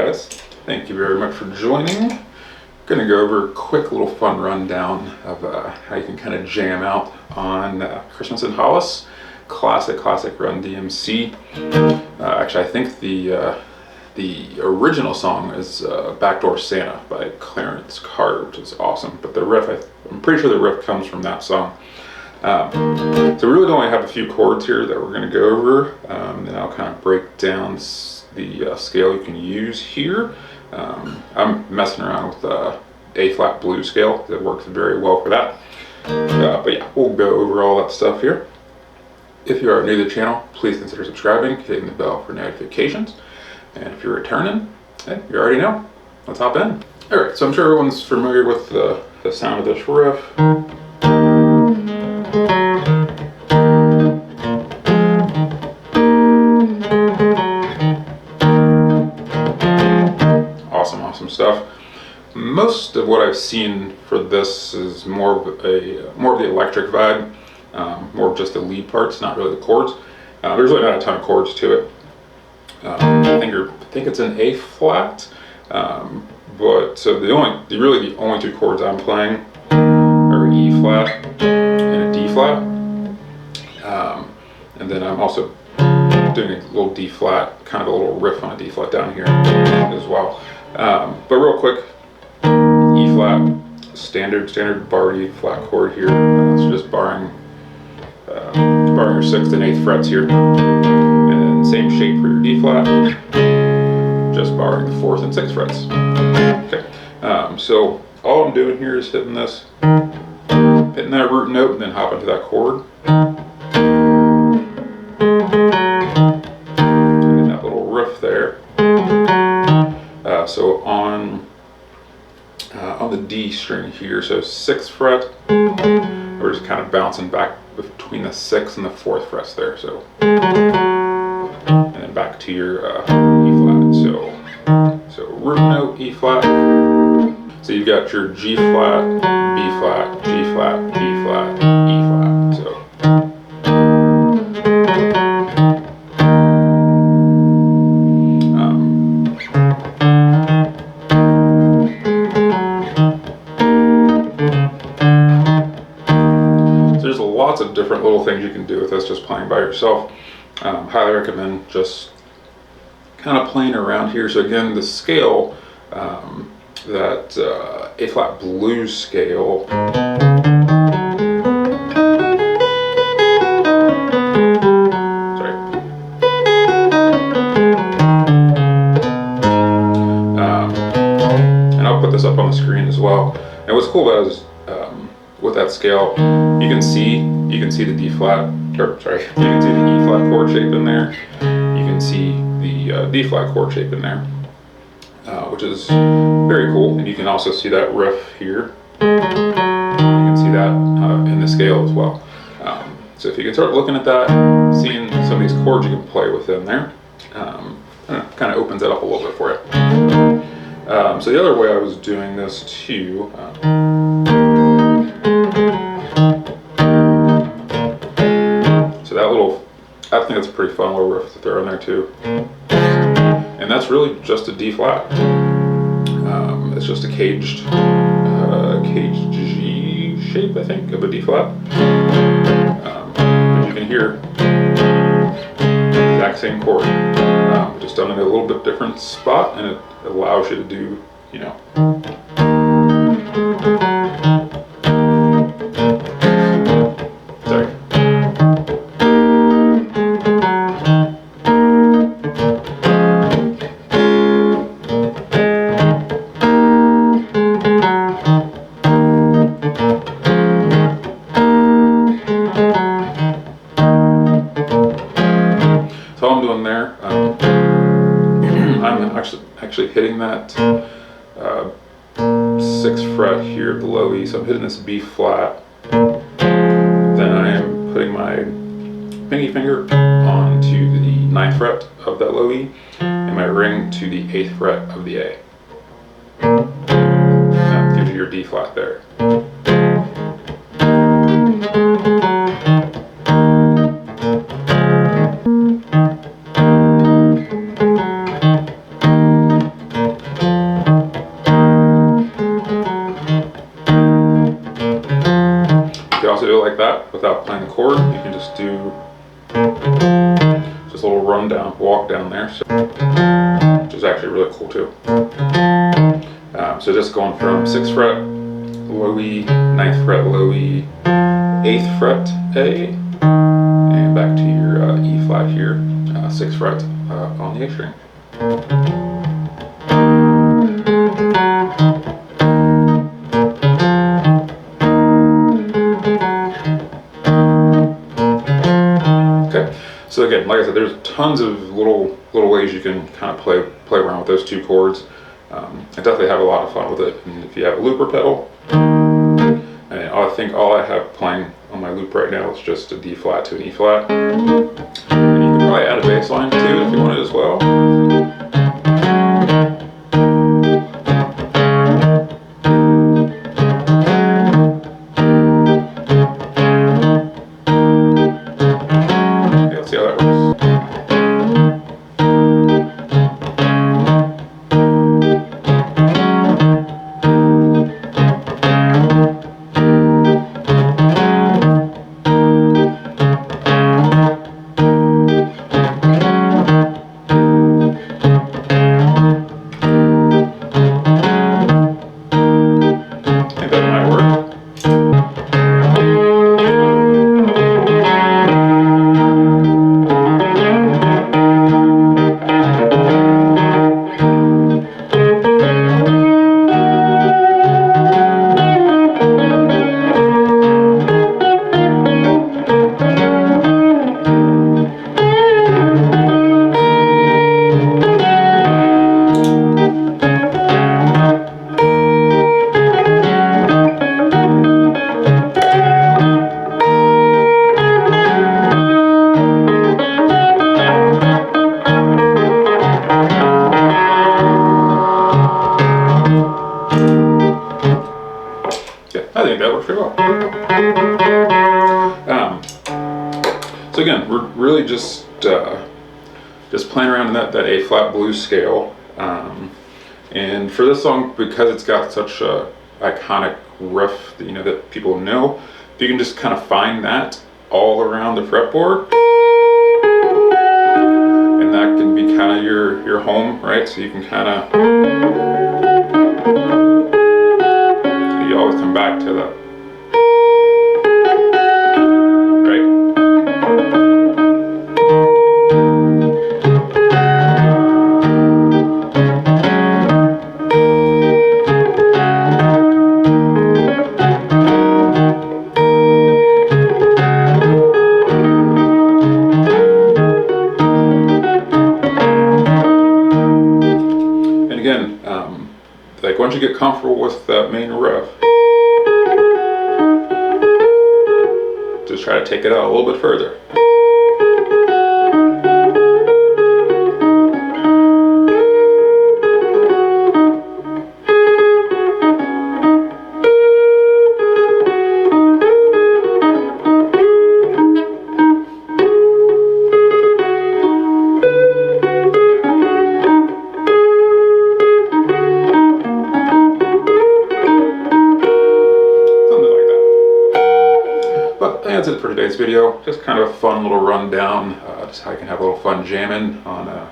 guys, thank you very much for joining. I'm going to go over a quick little fun rundown of how you can kind of jam out on Christmas in Hollis. Classic Run DMC. Actually, I think the original song is Backdoor Santa by Clarence Carter, which is awesome. But the riff, I'm pretty sure the riff comes from that song. So we really only have a few chords here that we're going to go over, and I'll kind of break down the scale you can use here. I'm messing around with the A-flat blues scale that works very well for that. But yeah, we'll go over all that stuff here. If you are new to the channel, please consider subscribing, hitting the bell for notifications. And if you're returning, hey, you already know. Let's hop in. All right, so I'm sure everyone's familiar with the sound of this riff. Awesome stuff. Most of what I've seen for this is more of the electric vibe, more of just the lead parts, not really the chords. There's really not a ton of chords to it. I think it's an A flat, but so the only two chords I'm playing are E flat and a D flat, and then I'm also doing a little D flat, kind of a little riff on a D flat down here as well. But real quick, E flat, standard bar E flat chord here. So just barring your 6th and 8th frets here, and then same shape for your D flat, just barring the 4th and 6th frets. Okay, so all I'm doing here is hitting this, hitting that root note, and then hopping to that chord, and then that little riff there. So on the D string here, so 6th fret, we're just kind of bouncing back between the 6th and the 4th frets there. So, and then back to your E flat. So root note, E flat. So you've got your G flat, B flat, G flat, B flat, E flat. So. Lots of different little things you can do with this just playing by yourself. Highly recommend just kind of playing around here. So again, the scale, that A-flat blues scale, sorry, and I'll put this up on the screen as well. And what's cool about it is with that scale, you can see the D flat, or sorry, you can see the E flat chord shape in there. You can see the D flat chord shape in there, which is very cool. And you can also see that riff here. You can see that in the scale as well. So if you can start looking at that, seeing some of these chords you can play with in there, kind of opens it up a little bit for you. So the other way I was doing this too. I think that's a pretty fun little riff to throw in there too. And that's really just a D flat. It's just a caged G shape, I think, of a D flat. But you can hear the exact same chord, just done in a little bit different spot, and it allows you to do, you know. So all I'm doing there, I'm actually hitting that 6th fret here, the low E. So I'm hitting this B flat. Then I am putting my pinky finger onto the 9th fret of that low E, and my ring to the 8th fret of the A. That gives you your D flat there. chord, you can just do just a little rundown, walk down there, so, which is actually really cool too. So just going from 6th fret, low E, 9th fret, low E, 8th fret, A, and back to your E flat here, 6th fret on the A string. Okay, so again, like I said, there's tons of little ways you can kind of play around with those two chords. I definitely have a lot of fun with it. And if you have a looper pedal, and I think all I have playing on my loop right now is just a D flat to an E flat. And you can probably add a bass line to it if you wanted as well. Okay, let's see how that works. I think that works pretty well. So again, we're really just playing around in that A flat blues scale. And for this song, because it's got such a iconic riff that that people know, if you can just kind of find that all around the fretboard, and that can be kind of your home, right? So you can kind of you always come back to that. Again, like once you get comfortable with that main riff, just try to take it out a little bit further. That's it for today's video. Just kind of a fun little rundown, just how you can have a little fun jamming on a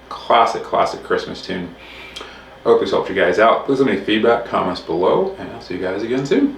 classic Christmas tune. I hope this helped you guys out. Please leave any feedback, comments below, and I'll see you guys again soon.